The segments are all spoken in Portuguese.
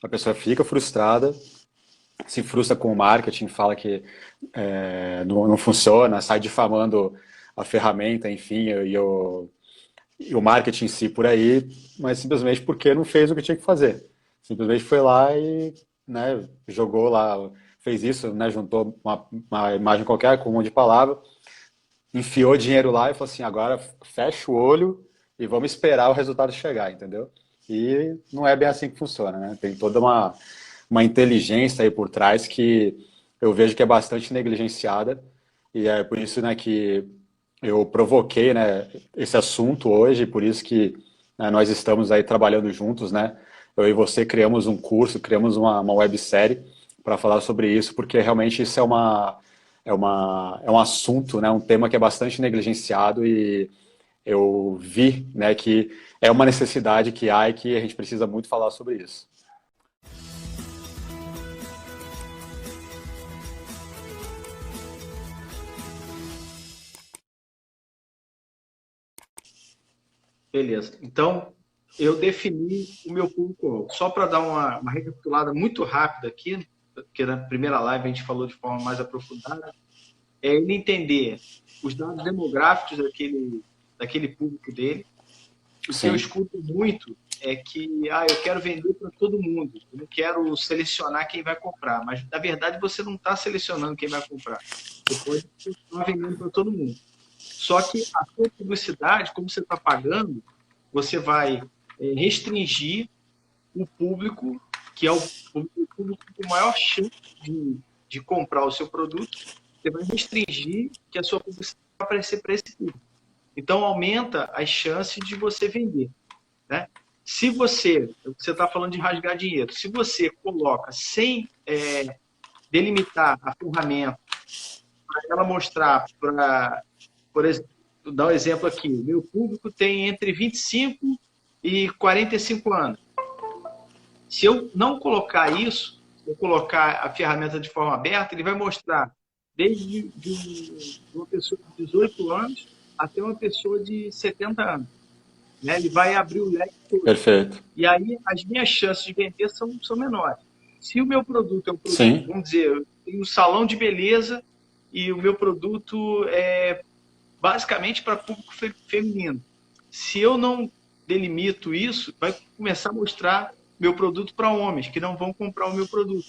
a pessoa fica frustrada, se frustra com o marketing, fala que não funciona, sai difamando a ferramenta, enfim, e o marketing em si por aí, mas simplesmente porque não fez o que tinha que fazer. Simplesmente foi lá e, né, jogou lá, fez isso, né, juntou uma imagem qualquer com um monte de palavra, enfiou dinheiro lá e falou assim, agora fecha o olho e vamos esperar o resultado chegar, entendeu? E não é bem assim que funciona, né? Tem toda uma inteligência aí por trás que eu vejo que é bastante negligenciada e é por isso, né, que eu provoquei, né, esse assunto hoje, por isso que, né, nós estamos aí trabalhando juntos, né? Eu e você criamos um curso, criamos uma websérie para falar sobre isso, porque realmente isso é um assunto, né, um tema que é bastante negligenciado e eu vi, né, que é uma necessidade que há e que a gente precisa muito falar sobre isso. Beleza. Então, eu defini o meu público-alvo. Só para dar uma recapitulada muito rápida aqui, porque na primeira live a gente falou de forma mais aprofundada, é ele entender os dados demográficos daquele público dele. O que eu Sim, escuto muito é que eu quero vender para todo mundo, eu não quero selecionar quem vai comprar, mas na verdade você não está selecionando quem vai comprar. Você pode estar vendendo para todo mundo. Só que a sua publicidade, como você está pagando, você vai restringir o público, que é o público com maior chance de comprar o seu produto, você vai restringir que a sua publicidade vai aparecer para esse público. Então, aumenta as chances de você vender. Né? Se você está falando de rasgar dinheiro, se você coloca sem delimitar a ferramenta, para ela mostrar, por exemplo, dar um exemplo aqui, o meu público tem entre 25 e 45 anos. Se eu não colocar isso, se eu colocar a ferramenta de forma aberta, ele vai mostrar desde uma pessoa de 18 anos até uma pessoa de 70 anos. Né? Ele vai abrir o leque todo. perfeito. E aí as minhas chances de vender são menores. Se o meu produto é um produto, Sim, vamos dizer, eu tenho um salão de beleza e o meu produto é basicamente para público feminino. Se eu não delimito isso, vai começar a mostrar meu produto para homens que não vão comprar o meu produto.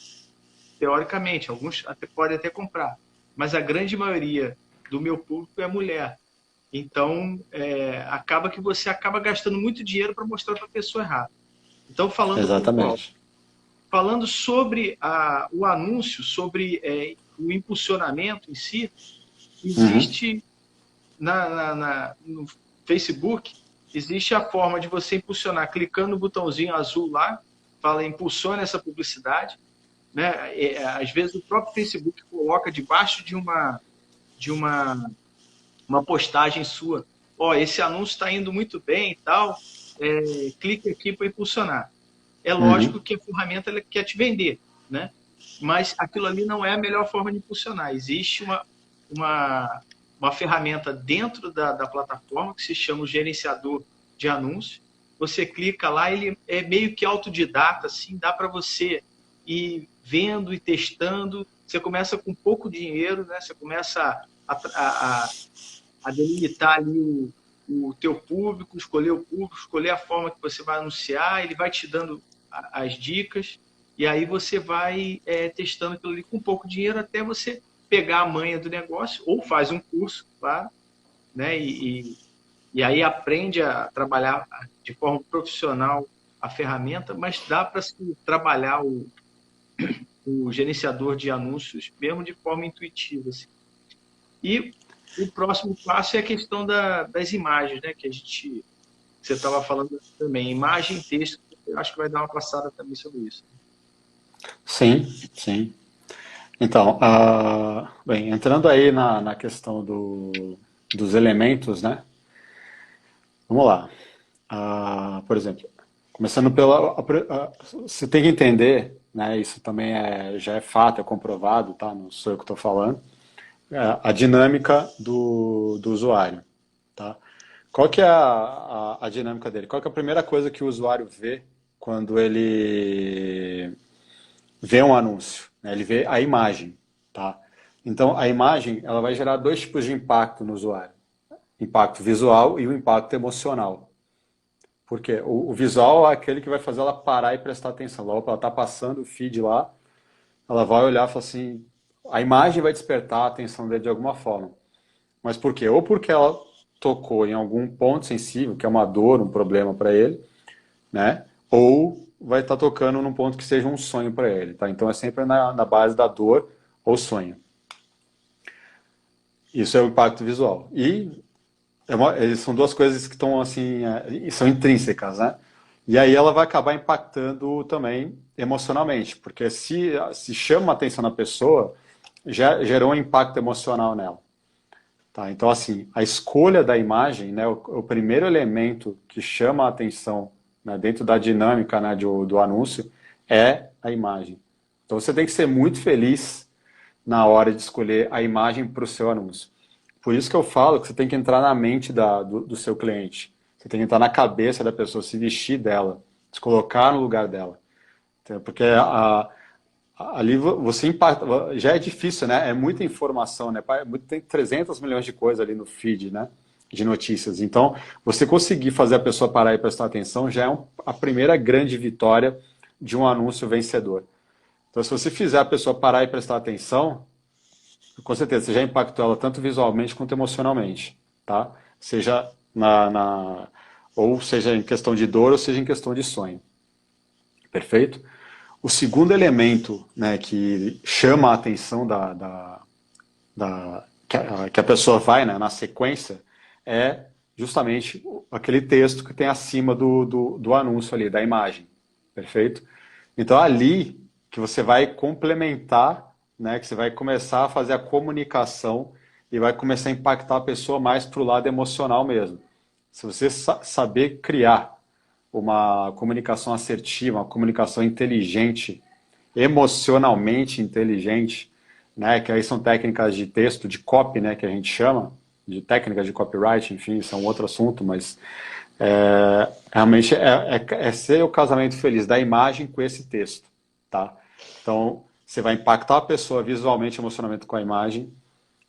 Teoricamente, alguns podem até comprar, mas a grande maioria do meu público é mulher. Então, acaba que você acaba gastando muito dinheiro para mostrar para a pessoa errada. Então, falando do público-alvo, exatamente. falando sobre o anúncio, sobre o impulsionamento em si, Uhum, existe no Facebook, existe a forma de você impulsionar clicando no botãozinho azul lá, fala impulsione essa publicidade. Né? Às vezes o próprio Facebook coloca debaixo de uma postagem sua, esse anúncio está indo muito bem e tal, clique aqui para impulsionar. É lógico uhum, que a ferramenta ela quer te vender, né? Mas aquilo ali não é a melhor forma de impulsionar. Existe uma, uma ferramenta dentro da plataforma que se chama o gerenciador de anúncios. Você clica lá, ele é meio que autodidata, assim, dá para você ir vendo e testando. Você começa com pouco dinheiro, né? Você começa a delimitar ali o teu público, escolher a forma que você vai anunciar, ele vai te dando as dicas, e aí você vai testando aquilo ali com pouco dinheiro até você pegar a manha do negócio, ou faz um curso, claro, né? E aí aprende a trabalhar de forma profissional a ferramenta, mas dá para se trabalhar o gerenciador de anúncios mesmo de forma intuitiva. Assim. E o próximo passo é a questão das imagens, né? Você estava falando também, imagem e texto, eu acho que vai dar uma passada também sobre isso. sim, sim. Então, bem, entrando aí na questão dos elementos, né? Vamos lá. Por exemplo, começando você tem que entender, né? Isso também já é fato, é comprovado, tá? Não sou eu que estou falando. A dinâmica do usuário, tá? Qual que é a dinâmica dele? Qual que é a primeira coisa que o usuário vê quando ele vê um anúncio, né? Ele vê a imagem, tá? Então, a imagem, ela vai gerar dois tipos de impacto no usuário. Impacto visual e o impacto emocional. Porque o visual é aquele que vai fazer ela parar e prestar atenção. Logo, ela está passando o feed lá, ela vai olhar e falar assim, a imagem vai despertar a atenção dele de alguma forma. Mas por quê? Ou porque ela tocou em algum ponto sensível, que é uma dor, um problema para ele, né? Ou vai estar tocando num ponto que seja um sonho para ele, tá? Então é sempre na base da dor ou sonho. Isso é o impacto visual. E são duas coisas que estão assim, são intrínsecas, né? E aí ela vai acabar impactando também emocionalmente, porque se chama a atenção na pessoa, já gerou um impacto emocional nela. Tá? Então, assim, a escolha da imagem, né, o primeiro elemento que chama a atenção, né, dentro da dinâmica, né, do anúncio é a imagem. Então você tem que ser muito feliz na hora de escolher a imagem para o seu anúncio. Por isso que eu falo que você tem que entrar na mente do seu cliente. Você tem que entrar na cabeça da pessoa, se vestir dela, se colocar no lugar dela. Porque ali você impacta, já é difícil, né? É muita informação, né? Tem 300 milhões de coisas ali no feed, né? De notícias. Então, você conseguir fazer a pessoa parar e prestar atenção já é a primeira grande vitória de um anúncio vencedor. Então, se você fizer a pessoa parar e prestar atenção, com certeza, você já impactou ela tanto visualmente quanto emocionalmente, tá? Seja ou seja em questão de dor, ou seja em questão de sonho. Perfeito? O segundo elemento, né, que chama a atenção que a pessoa vai, né, na sequência é justamente aquele texto que tem acima do anúncio ali, da imagem. Perfeito? Então, ali que você vai complementar, né, que você vai começar a fazer a comunicação e vai começar a impactar a pessoa mais para o lado emocional mesmo. Se você saber criar uma comunicação assertiva, uma comunicação inteligente, emocionalmente inteligente, né, que aí são técnicas de texto, de copy, né, que a gente chama, de técnicas de copyright, enfim, isso é um outro assunto, mas realmente é ser o casamento feliz da imagem com esse texto, tá? Então, você vai impactar a pessoa visualmente, emocionalmente com a imagem,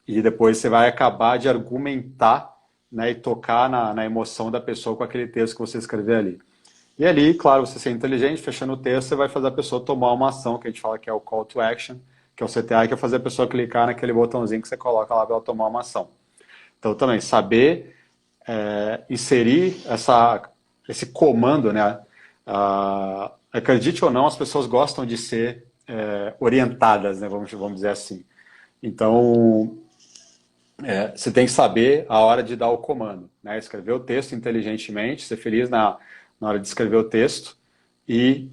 e depois você vai acabar de argumentar, né, e tocar na emoção da pessoa com aquele texto que você escrever ali. E ali, claro, você ser inteligente, fechando o texto, você vai fazer a pessoa tomar uma ação, que a gente fala que é o call to action, que é o CTA, que é fazer a pessoa clicar naquele botãozinho que você coloca lá para ela tomar uma ação. Então, também, saber inserir esse comando, né? Acredite ou não, as pessoas gostam de ser orientadas, né? Vamos dizer assim. Então, você tem que saber a hora de dar o comando, né? Escrever o texto inteligentemente, ser feliz na hora de escrever o texto e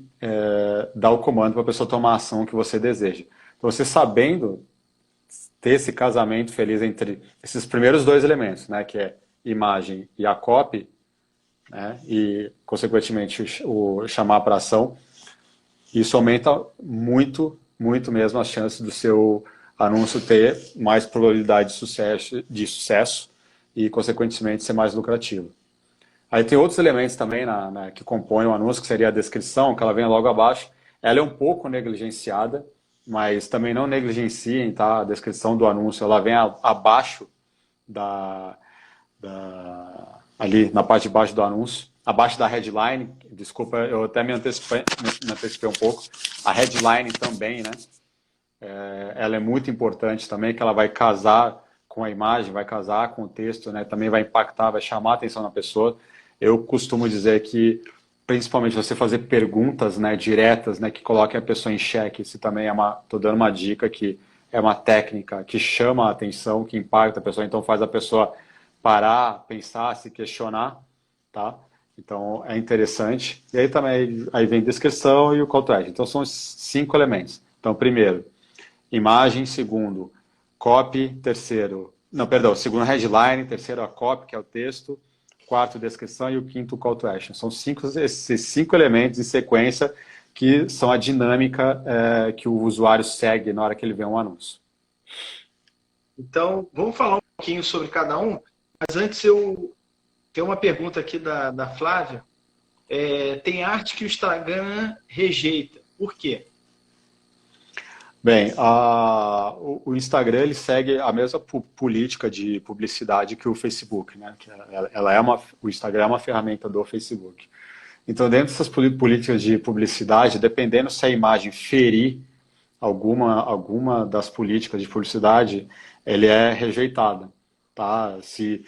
dar o comando para a pessoa tomar a ação que você deseja. Então, você sabendo ter esse casamento feliz entre esses primeiros dois elementos, né? Que é imagem e a copy, né? E, consequentemente, o chamar para ação, isso aumenta muito, muito mesmo as chances do seu anúncio ter mais probabilidade de sucesso e, consequentemente, ser mais lucrativo. Aí tem outros elementos também que compõem o anúncio, que seria a descrição, que ela vem logo abaixo. Ela é um pouco negligenciada, mas também não negligenciem, tá? A descrição do anúncio, ela vem abaixo ali na parte de baixo do anúncio, abaixo da headline. Desculpa, eu até me antecipei um pouco. A headline também, né? Ela é muito importante também, que ela vai casar com a imagem, vai casar com o texto, né? Também vai impactar, vai chamar a atenção da pessoa. Eu costumo dizer que, principalmente, você fazer perguntas, né, diretas, né, que coloquem a pessoa em xeque. Isso também estou dando uma dica que é uma técnica que chama a atenção, que impacta a pessoa, então faz a pessoa parar, pensar, se questionar, tá? Então é interessante. E aí também aí vem descrição e o call to action. Então são os 5 elementos. Então, primeiro, imagem, segundo, copy, terceiro, não, perdão, segundo headline, terceiro a copy, que é o texto, quarto descrição e o quinto call to action. São esses 5 elementos em sequência que são a dinâmica que o usuário segue na hora que ele vê um anúncio. Então, vamos falar um pouquinho sobre cada um, mas antes eu tenho uma pergunta aqui da Flávia. Tem arte que o Instagram rejeita. Por quê? Bem, o Instagram ele segue a mesma política de publicidade que o Facebook, né? Que ela é o Instagram é uma ferramenta do Facebook. Então, dentro dessas políticas de publicidade, dependendo se a imagem ferir alguma das políticas de publicidade, ele é rejeitado, tá? Se,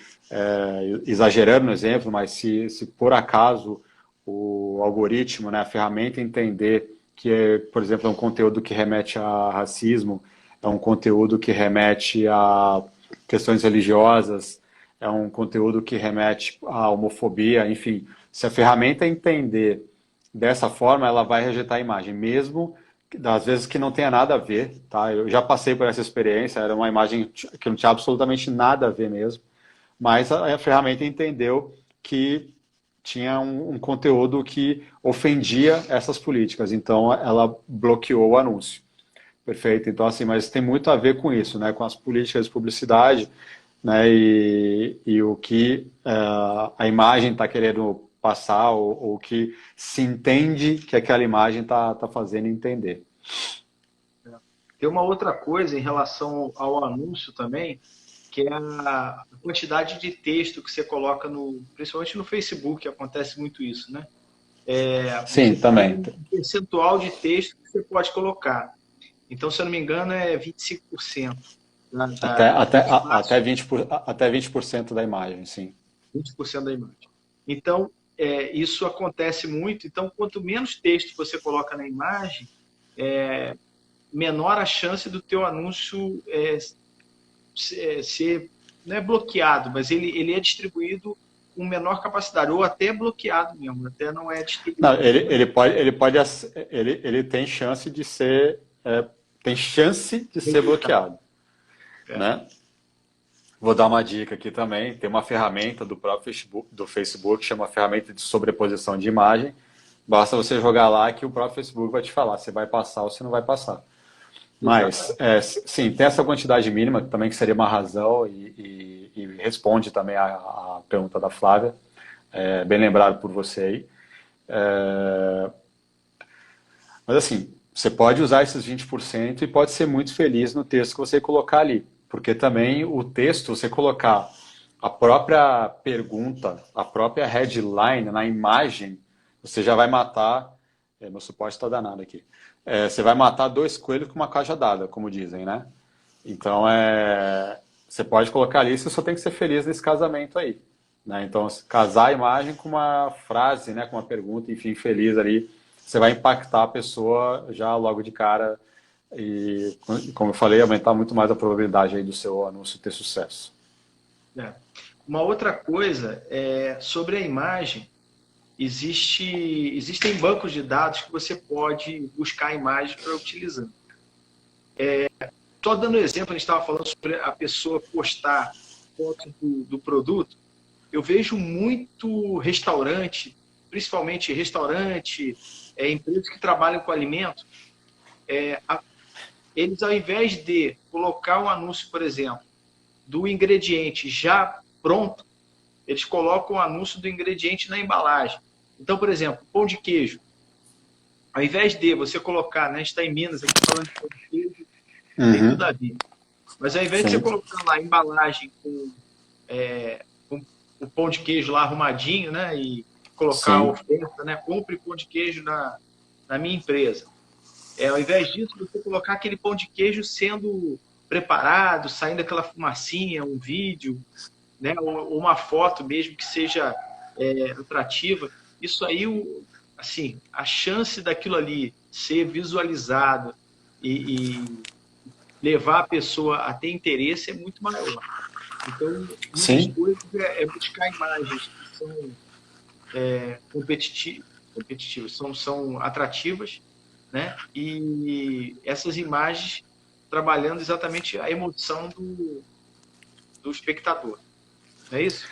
exagerando no exemplo, mas se por acaso o algoritmo, né, a ferramenta entender que, por exemplo, é um conteúdo que remete a racismo, é um conteúdo que remete a questões religiosas, é um conteúdo que remete à homofobia, enfim, se a ferramenta entender dessa forma, ela vai rejeitar a imagem, mesmo às vezes que não tenha nada a ver, tá? Eu já passei por essa experiência, era uma imagem que não tinha absolutamente nada a ver mesmo, mas a ferramenta entendeu que tinha um conteúdo que ofendia essas políticas, então ela bloqueou o anúncio. Perfeito. Então, assim, mas tem muito a ver com isso, né? Com as políticas de publicidade, né? E o que a imagem está querendo passar, ou o que se entende que aquela imagem está fazendo entender. Tem uma outra coisa em relação ao anúncio também, que é a quantidade de texto que você coloca principalmente no Facebook, acontece muito isso, né? Sim, Você tem também. um percentual de texto que você pode colocar. Então, se eu não me engano, é 25% do Até espaço, 20% da imagem, sim. 20% da imagem. Então, isso acontece muito. Então, quanto menos texto você coloca na imagem, menor a chance do teu anúncio ser, não é bloqueado, mas ele é distribuído com menor capacidade, ou até bloqueado mesmo, até não é Não, distribuído. ele tem chance de ser bloqueado, É, né? Vou dar uma dica aqui também. Tem uma ferramenta do próprio Facebook, chama ferramenta de sobreposição de imagem. Basta você jogar lá que o próprio Facebook vai te falar se vai passar ou se não vai passar. Mas, exatamente. sim, tem essa quantidade mínima também que seria uma razão e responde também a pergunta da Flávia. Bem lembrado por você aí. É, mas assim, você pode usar esses 20% e pode ser muito feliz no texto que você colocar ali. Porque também o texto, você colocar a própria pergunta, a própria headline na imagem, você já vai matar. Meu suporte está danado aqui. Você vai matar dois coelhos com uma cajadada, como dizem, né? Então, você pode colocar ali, você só tem que ser feliz nesse casamento aí. Né? Então, casar a imagem com uma frase, né, com uma pergunta, enfim, feliz ali, você vai impactar a pessoa já logo de cara e, como eu falei, aumentar muito mais a probabilidade aí do seu anúncio ter sucesso. É. Uma outra coisa é sobre a imagem. Existem bancos de dados que você pode buscar imagens para utilizar. Só dando exemplo, a gente estava falando sobre a pessoa postar fotos do produto. Eu vejo muito restaurante, principalmente restaurante, empresas que trabalham com alimento, eles ao invés de colocar um anúncio, por exemplo, do ingrediente já pronto, eles colocam o anúncio do ingrediente na embalagem. Então, por exemplo, pão de queijo. Ao invés de você colocar, né, a gente está em Minas aqui falando de pão de queijo, tem tudo Uhum, a ver. Mas ao invés de você sim, colocar lá a embalagem com o pão de queijo lá arrumadinho, né, e colocar a sim, oferta, né, compre pão de queijo na minha empresa. Ao invés disso, você colocar aquele pão de queijo sendo preparado, saindo aquela fumacinha, um vídeo, né, ou uma foto mesmo que seja atrativa. Isso aí, assim, a chance daquilo ali ser visualizado e levar a pessoa a ter interesse é muito maior. Então, uma das sim, coisas é buscar imagens que são competitivas, são atrativas, né? E essas imagens trabalhando exatamente a emoção do espectador. Não é isso?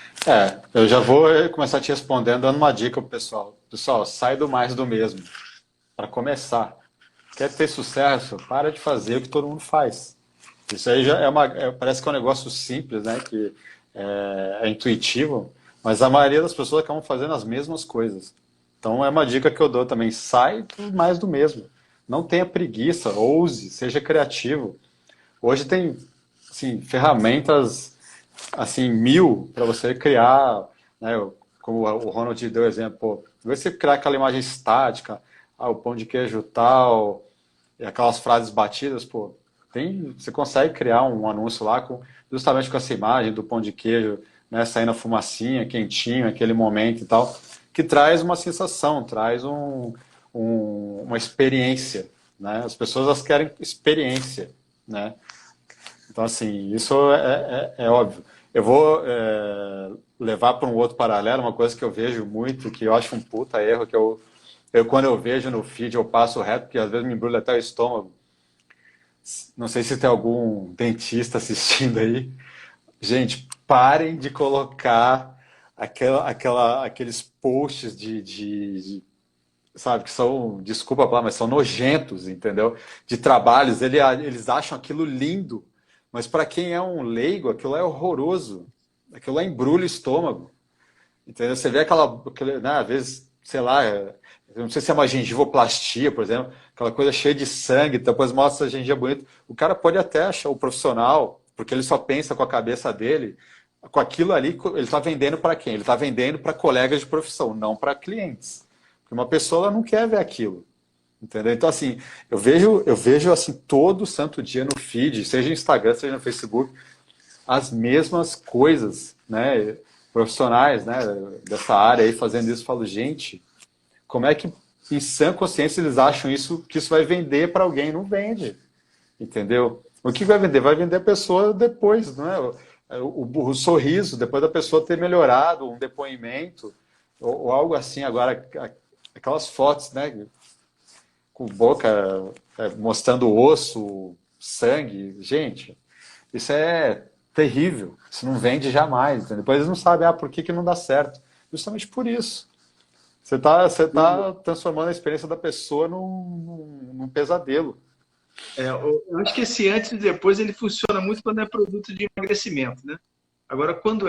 eu já vou começar te respondendo dando uma dica pro pessoal. Pessoal, sai do mais do mesmo. Para começar, quer ter sucesso? Para de fazer o que todo mundo faz. Isso aí já parece que é um negócio simples, né? Que é intuitivo, mas a maioria das pessoas acabam fazendo as mesmas coisas. Então é uma dica que eu dou também. Sai do mais do mesmo. não tenha preguiça, ouse, seja criativo. Hoje tem, assim, ferramentas, assim, mil para você criar, né? Como o Ronald deu exemplo, pô, você criar aquela imagem estática, o pão de queijo tal, e aquelas frases batidas, pô, você consegue criar um anúncio lá justamente com essa imagem do pão de queijo, né, saindo a fumacinha, quentinho, aquele momento e tal, que traz uma sensação, traz uma experiência, né? As pessoas elas querem experiência, né? Então, assim, isso é óbvio. Eu vou levar para um outro paralelo, uma coisa que eu vejo muito, que eu acho um puta erro, que quando eu vejo no feed, eu passo reto, porque às vezes me embrulha até o estômago. Não sei se tem algum dentista assistindo aí. Gente, parem de colocar aqueles posts sabe, que são, desculpa a palavra, mas são nojentos, entendeu? De trabalhos, eles acham aquilo lindo, mas para quem é um leigo, aquilo é horroroso. Aquilo lá embrulha o estômago, entendeu? Você vê né, às vezes, sei lá, eu não sei se é uma gengivoplastia, por exemplo, aquela coisa cheia de sangue, depois mostra a gengiva bonita. O cara pode até achar o profissional, porque ele só pensa com a cabeça dele, com aquilo ali, ele está vendendo para quem? Ele está vendendo para colegas de profissão, não para clientes. Porque uma pessoa ela não quer ver aquilo. Entendeu? Então, assim, eu vejo assim, todo santo dia no feed, seja no Instagram, seja no Facebook, as mesmas coisas, né? Profissionais, né? Dessa área aí fazendo isso, eu falo, gente, como é que em sã consciência eles acham que isso vai vender para alguém? Não vende, entendeu? O que vai vender? Vai vender a pessoa depois, não é? O sorriso, depois da pessoa ter melhorado, um depoimento, ou algo assim. Agora, aquelas fotos, né? Com boca mostrando osso, sangue, gente, isso é terrível. Isso não vende jamais. Entendeu? Depois eles não sabem, por que não dá certo. Justamente por isso. Você tá transformando a experiência da pessoa num pesadelo. Eu acho que esse antes e depois ele funciona muito quando é produto de emagrecimento, né? Agora, quando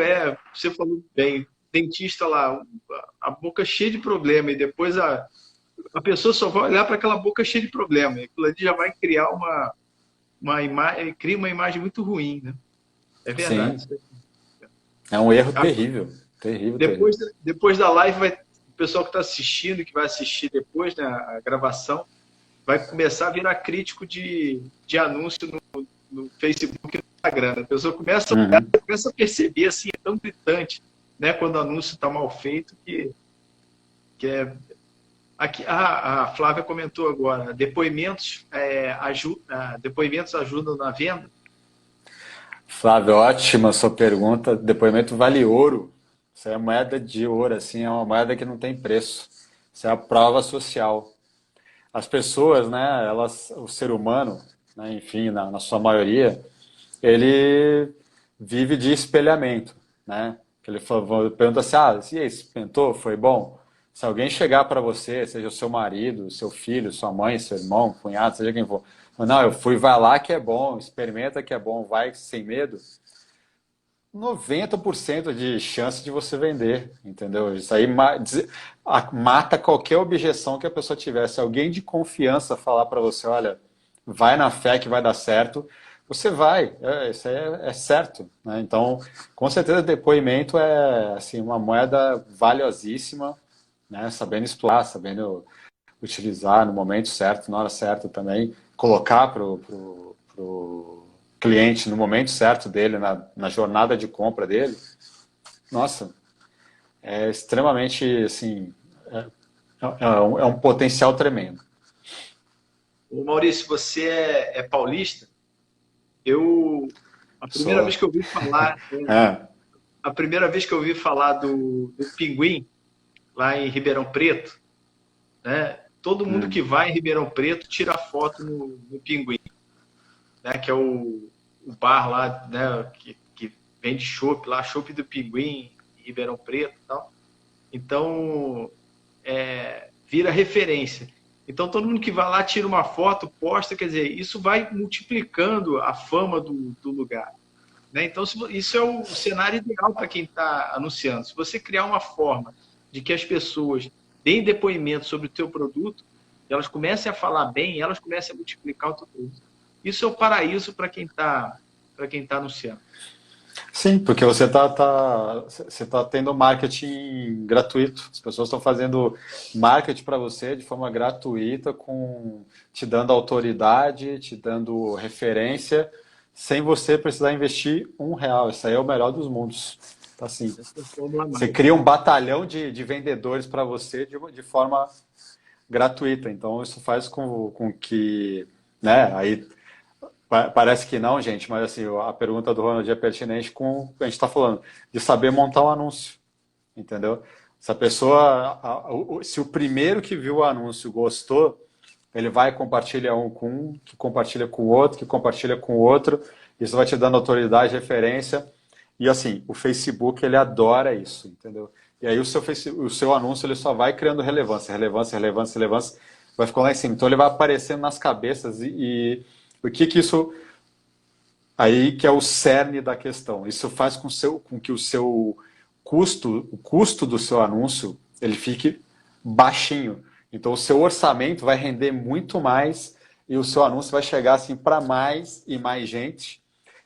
você falou bem, dentista lá, a boca cheia de problema e depois a pessoa só vai olhar para aquela boca cheia de problema. E aquilo ali já vai criar uma imagem, cria uma imagem muito ruim, né? É verdade. Sim, é um erro terrível. Terrível, terrível. Depois da live, o pessoal que está assistindo, que vai assistir depois, né, a gravação, vai começar a virar crítico de anúncio no Facebook e no Instagram. A pessoa começa Uhum. a perceber, assim, é tão gritante, né, quando o anúncio está mal feito, que é... Aqui, a Flávia comentou agora, depoimentos ajudam na venda? Flávio, ótima sua pergunta. Depoimento vale ouro. Isso é moeda de ouro, assim, é uma moeda que não tem preço. Isso é a prova social. As pessoas, né, o ser humano, né, enfim, na sua maioria, ele vive de espelhamento, né? Ele pergunta assim, e aí, experimentou? Foi bom? Se alguém chegar para você, seja o seu marido, seu filho, sua mãe, seu irmão, cunhado, seja quem for, não, eu fui, vai lá que é bom, experimenta que é bom, vai sem medo, 90% de chance de você vender, entendeu? Isso aí mata qualquer objeção que a pessoa tiver. Se alguém de confiança falar para você, olha, vai na fé que vai dar certo, você vai, isso aí é certo, né? Então, com certeza, depoimento é assim, uma moeda valiosíssima, né? Sabendo explorar, sabendo utilizar no momento certo, na hora certa também, colocar pro cliente no momento certo dele, na jornada de compra dele, nossa, é extremamente, assim, é um potencial tremendo. Ô Maurício, você é paulista? Eu, a primeira vez Só. que eu ouvi falar, É. a primeira vez que eu ouvi falar do Pinguim, lá em Ribeirão Preto, né? Todo mundo que vai em Ribeirão Preto tira foto no Pinguim, né? Que é o bar lá, né? Que vende chopp lá, chopp do Pinguim, em Ribeirão Preto e tal. Então, vira referência. Então, todo mundo que vai lá tira uma foto, posta, quer dizer, isso vai multiplicando a fama do lugar. Né? Então, isso é o cenário ideal para quem está anunciando. Se você criar uma forma de que as pessoas deem depoimento sobre o teu produto, que elas comecem a falar bem, elas comecem a multiplicar o teu produto. Isso é o paraíso para quem tá anunciando. Sim, porque você tá tendo marketing gratuito. As pessoas estão fazendo marketing para você de forma gratuita, te dando autoridade, te dando referência, sem você precisar investir R$ 1. Isso aí é o melhor dos mundos. Tá assim. Essa é a fórmula Você mágica. cria um batalhão de vendedores para você de forma gratuita. Então isso faz com que, né, aí parece que não, gente, mas assim, a pergunta do Ronald é pertinente com o que a gente está falando, de saber montar um anúncio, entendeu? Se a pessoa, se o primeiro que viu o anúncio gostou, ele vai e compartilha com um, que compartilha com o outro, que compartilha com o outro, isso vai te dando autoridade, referência, e assim, o Facebook, ele adora isso, entendeu? E aí o seu anúncio, ele só vai criando relevância, relevância, relevância, relevância, vai ficando lá em cima. Então ele vai aparecendo nas cabeças e o que que isso aí que é o cerne da questão. Isso faz com que o seu o custo do seu anúncio, ele fique baixinho. Então o seu orçamento vai render muito mais e o seu anúncio vai chegar assim para mais e mais gente.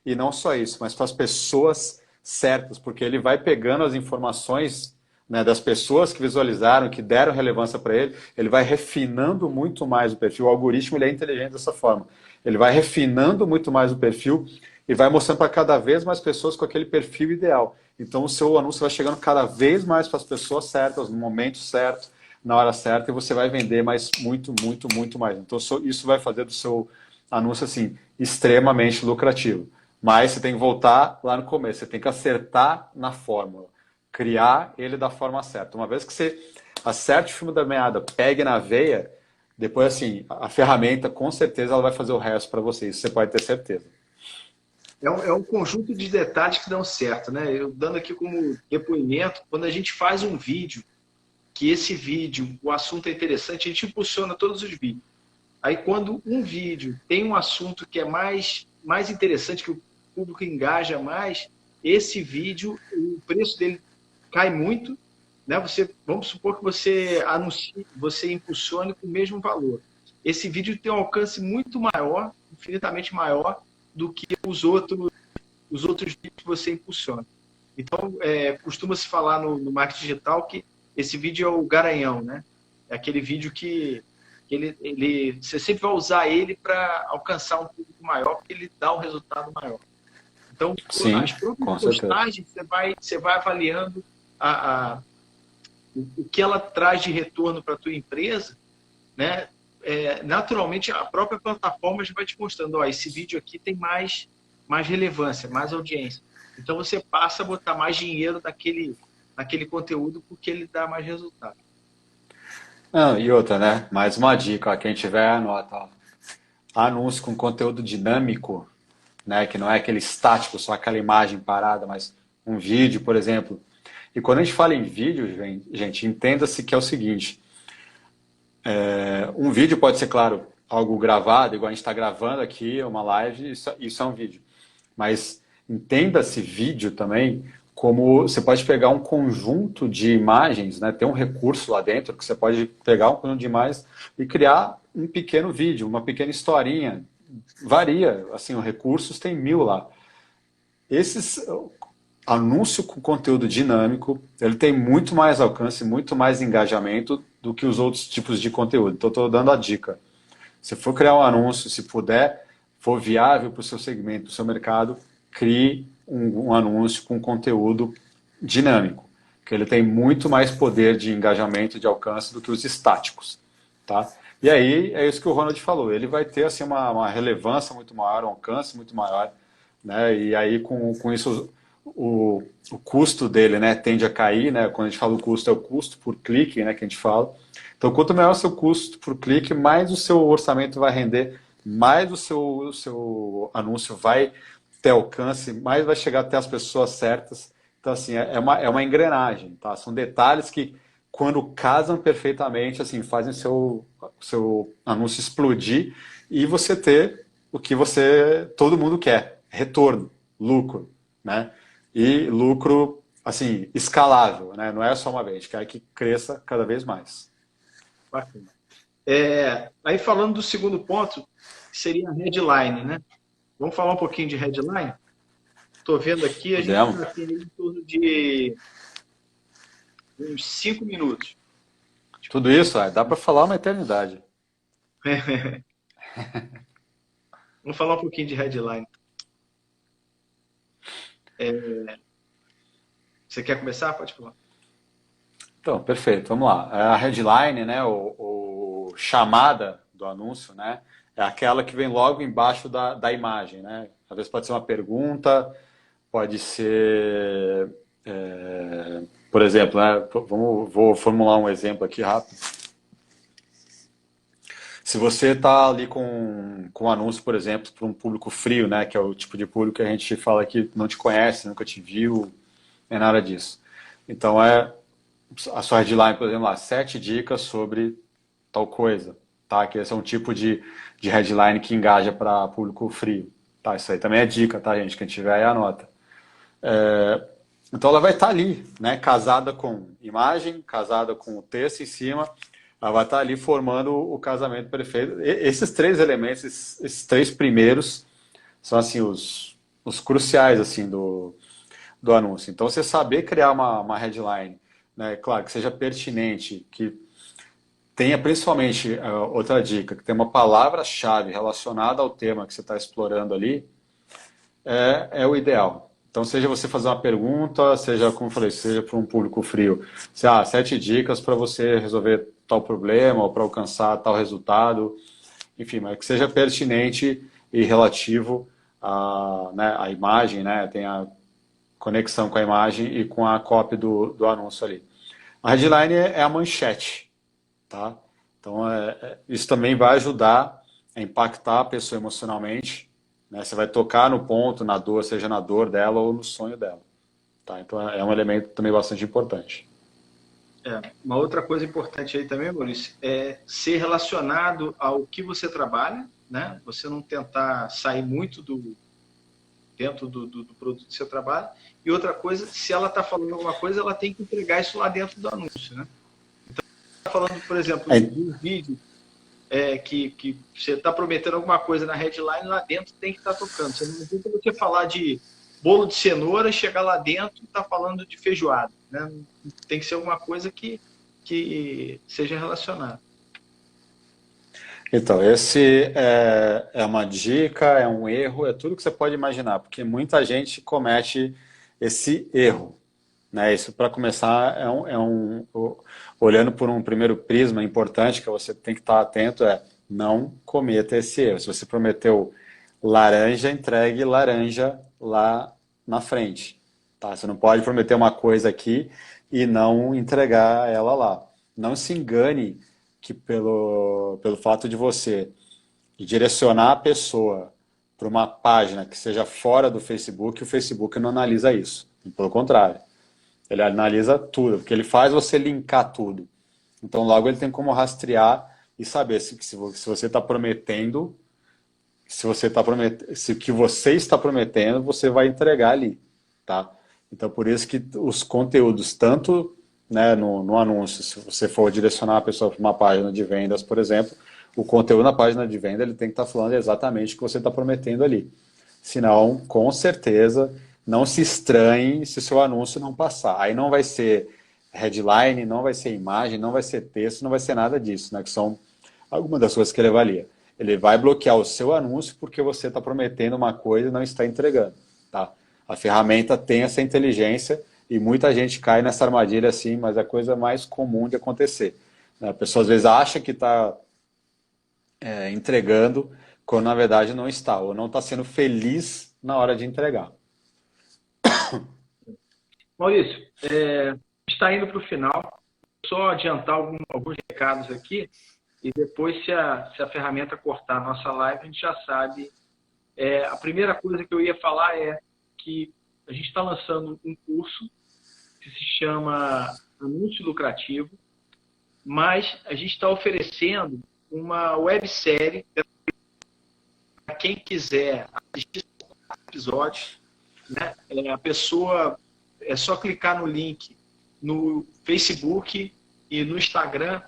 E não só isso, mas para as pessoas certas, porque ele vai pegando as informações, né, das pessoas que visualizaram, que deram relevância para ele vai refinando muito mais o perfil. O algoritmo ele é inteligente dessa forma. Ele vai refinando muito mais o perfil e vai mostrando para cada vez mais pessoas com aquele perfil ideal. Então o seu anúncio vai chegando cada vez mais para as pessoas certas, no momento certo, na hora certa, e você vai vender mais muito, muito, muito mais. Então isso vai fazer do seu anúncio assim extremamente lucrativo. Mas você tem que voltar lá no começo, você tem que acertar na fórmula, criar ele da forma certa. Uma vez que você acerte o fio da meada, pegue na veia, depois assim, a ferramenta com certeza ela vai fazer o resto para você, isso você pode ter certeza. É um conjunto de detalhes que dão certo, né? Eu dando aqui como depoimento, quando a gente faz um vídeo, que esse vídeo, o assunto é interessante, a gente impulsiona todos os vídeos. Aí quando um vídeo tem um assunto que é mais interessante, que o público engaja mais, esse vídeo, o preço dele cai muito, né? Vamos supor que você anuncie, você impulsione com o mesmo valor. Esse vídeo tem um alcance muito maior, infinitamente maior, do que os outros vídeos que você impulsiona. Então, costuma-se falar no marketing digital que esse vídeo é o garanhão, né? É aquele vídeo que você sempre vai usar ele para alcançar um público maior, porque ele dá um resultado maior. Então, Sim, as próprias com certeza. postagens, você vai avaliando o que ela traz de retorno para a tua empresa, né? Naturalmente, a própria plataforma já vai te mostrando, ó, esse vídeo aqui tem mais relevância, mais audiência. Então, você passa a botar mais dinheiro naquele conteúdo porque ele dá mais resultado. Não, e outra, né? Mais uma dica, ó, quem tiver anota, ó. Anúncio com conteúdo dinâmico, né? Que não é aquele estático, só aquela imagem parada, mas um vídeo, por exemplo. E quando a gente fala em vídeo, gente, entenda-se que é o seguinte: um vídeo pode ser, claro, algo gravado, igual a gente está gravando aqui, uma live, isso é um vídeo. Mas entenda-se vídeo também como você pode pegar um conjunto de imagens, né? Tem um recurso lá dentro que você pode pegar um conjunto de imagens e criar um pequeno vídeo, uma pequena historinha. Varia, assim, os recursos tem 1000 lá. Esses anúncio com conteúdo dinâmico, ele tem muito mais alcance, muito mais engajamento do que os outros tipos de conteúdo. Então, estou dando a dica. Se for criar um anúncio, se puder, for viável para o seu segmento, para o seu mercado, crie um anúncio com conteúdo dinâmico, que ele tem muito mais poder de engajamento e de alcance do que os estáticos, tá? E aí é isso que o Ronald falou, ele vai ter assim uma relevância muito maior, um alcance muito maior, né? E aí com isso o custo dele, né, tende a cair, né? Quando a gente fala o custo, é o custo por clique, né, que a gente fala. Então, quanto maior o seu custo por clique, mais o seu orçamento vai render, mais o seu anúncio vai ter alcance, mais vai chegar até as pessoas certas. Então, assim, é uma engrenagem, tá? São detalhes que, quando casam perfeitamente, assim, fazem seu anúncio explodir e você ter o que todo mundo quer, retorno, lucro, né? E lucro, assim, escalável, né? Não é só uma vez, quer que cresça cada vez mais. Bacana. Aí falando do segundo ponto, que seria a headline, né? Vamos falar um pouquinho de headline? Estou vendo aqui, a gente Podemos? já tem em torno de uns 5 minutos. Tudo isso, dá para falar uma eternidade. Vamos falar um pouquinho de headline. Você quer começar? Pode falar. Então, perfeito, vamos lá. A headline, né, o chamada do anúncio, né, é aquela que vem logo embaixo da imagem, né? Às vezes pode ser uma pergunta, pode ser, por exemplo, né, vou formular um exemplo aqui rápido. Se você está ali com um anúncio, por exemplo, para um público frio, né, que é o tipo de público que a gente fala que não te conhece, nunca te viu, é nada disso. Então, a sua headline, por exemplo, lá, 7 dicas sobre tal coisa, tá? Que esse é um tipo de headline que engaja para público frio, tá? Isso aí também é dica, tá, gente? Quem tiver aí anota. Então ela vai estar ali, né? Casada com imagem, casada com o texto em cima, ela vai estar ali formando o casamento perfeito. Esses três elementos, esses três primeiros, são assim os cruciais assim do anúncio. Então você saber criar uma headline, né? Claro, que seja pertinente, que tenha principalmente, outra dica, que tenha uma palavra-chave relacionada ao tema que você está explorando ali, é o ideal. Então, seja você fazer uma pergunta, seja, como eu falei, seja para um público frio, 7 dicas para você resolver tal problema ou para alcançar tal resultado, enfim, mas que seja pertinente e relativo né, à imagem, né, tenha conexão com a imagem e com a copy do anúncio ali. A headline é a manchete, tá? Então, isso também vai ajudar a impactar a pessoa emocionalmente, né? Você vai tocar no ponto, na dor, seja na dor dela ou no sonho dela, tá? Então, é um elemento também bastante importante. Uma outra coisa importante aí também, Maurício, é ser relacionado ao que você trabalha, né? Você não tentar sair muito dentro do produto que você trabalha. E outra coisa, se ela está falando alguma coisa, ela tem que entregar isso lá dentro do anúncio, né? Então, está falando, por exemplo, É, de um vídeo que você está prometendo alguma coisa na headline, lá dentro tem que estar tocando. Você não adianta você falar de bolo de cenoura, chegar lá dentro e estar falando de feijoada, né? Tem que ser alguma coisa que seja relacionada. então, esse é uma dica, é um erro, é tudo que você pode imaginar, porque muita gente comete esse erro, né? Isso, para começar, olhando por um primeiro prisma importante que você tem que estar atento, não cometa esse erro. Se você prometeu laranja, entregue laranja lá na frente, tá? Você não pode prometer uma coisa aqui e não entregar ela lá. Não se engane que pelo fato de você direcionar a pessoa para uma página que seja fora do Facebook, o Facebook não analisa isso. Pelo contrário, ele analisa tudo, porque ele faz você linkar tudo. Então, logo ele tem como rastrear e saber se você está prometendo, se o que você está prometendo, você vai entregar ali, tá? Então, por isso que os conteúdos, tanto, né, no anúncio, se você for direcionar a pessoa para uma página de vendas, por exemplo, o conteúdo na página de venda ele tem que estar falando exatamente o que você está prometendo ali. Senão, com certeza, não se estranhe se o seu anúncio não passar. Aí não vai ser headline, não vai ser imagem, não vai ser texto, não vai ser nada disso, né? Que são algumas das coisas que ele avalia. Ele vai bloquear o seu anúncio porque você está prometendo uma coisa e não está entregando, tá? A ferramenta tem essa inteligência e muita gente cai nessa armadilha assim, mas é a coisa mais comum de acontecer, né? A pessoa às vezes acha que está entregando quando na verdade não está, ou não está sendo feliz na hora de entregar. Maurício, está indo para o final. Só adiantar alguns recados aqui e depois, se a ferramenta cortar a nossa live, a gente já sabe. A primeira coisa que eu ia falar é que a gente está lançando um curso que se chama Anúncio Lucrativo, mas a gente está oferecendo uma websérie para quem quiser assistir episódios, né? A pessoa é só clicar no link no Facebook e no Instagram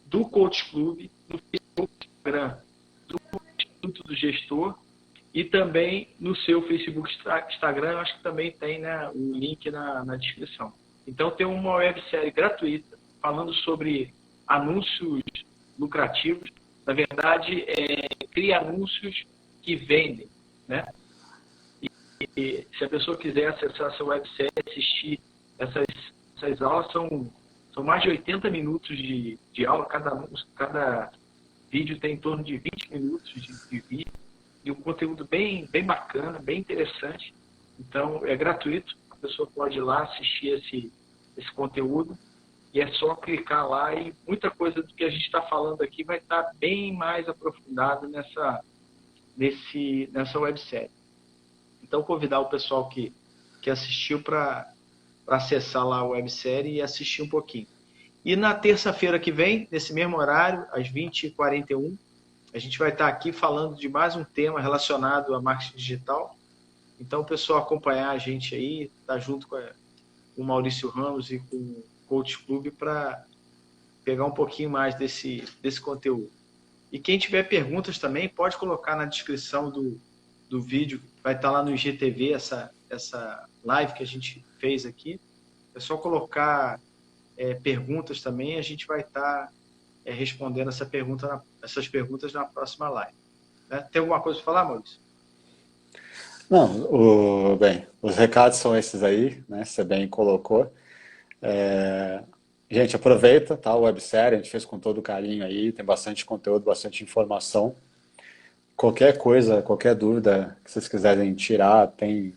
do Coach Club. Instagram do Instituto do Gestor e também no seu Facebook, Instagram, eu acho que também tem, né, o link na descrição. Então tem uma websérie gratuita falando sobre anúncios lucrativos. Na verdade, cria anúncios que vendem, né? E se a pessoa quiser acessar essa websérie, assistir essas aulas, são mais de 80 minutos de aula, cada vídeo tem em torno de 20 minutos de vídeo, e um conteúdo bem bacana, bem interessante. Então, é gratuito, a pessoa pode ir lá assistir esse conteúdo, e é só clicar lá e muita coisa do que a gente está falando aqui vai estar bem mais aprofundado nessa websérie. Então, convidar o pessoal que assistiu para acessar lá a websérie e assistir um pouquinho. E na terça-feira que vem, nesse mesmo horário, às 20h41, a gente vai estar aqui falando de mais um tema relacionado a marketing digital. Então, o pessoal acompanhar a gente aí, tá junto com o Maurício Ramos e com o Coach Club para pegar um pouquinho mais desse conteúdo. E quem tiver perguntas também, pode colocar na descrição do vídeo, vai estar lá no IGTV essa live que a gente fez aqui. É só colocar perguntas também, a gente vai estar respondendo essas perguntas na próxima live. Né? Tem alguma coisa para falar, Maurício? Não, bem, os recados são esses aí, né? Você bem colocou. Gente, aproveita, tá? A websérie, a gente fez com todo carinho aí, tem bastante conteúdo, bastante informação. Qualquer coisa, qualquer dúvida que vocês quiserem tirar, tem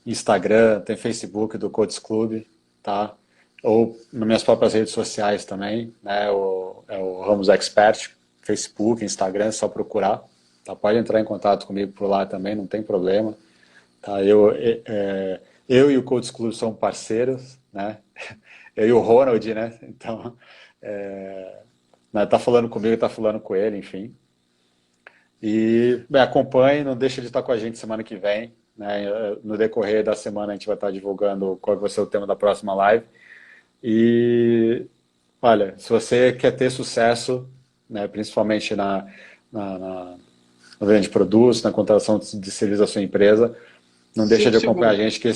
Instagram, tem Facebook do Coach Club, tá? Ou nas minhas próprias redes sociais também, né? É o Ramos Expert, Facebook, Instagram, é só procurar. Tá? Pode entrar em contato comigo por lá também, não tem problema. Tá? Eu e o Coach Club somos parceiros, né? Eu e o Ronald, né? Então, tá falando comigo, tá falando com ele, enfim. E, bem, acompanhe, não deixe de estar com a gente semana que vem, né? No decorrer da semana a gente vai estar divulgando qual vai ser o tema da próxima live. E, olha, se você quer ter sucesso, né, principalmente na venda de produtos, na contratação de serviços da sua empresa, não deixa de acompanhar a gente, que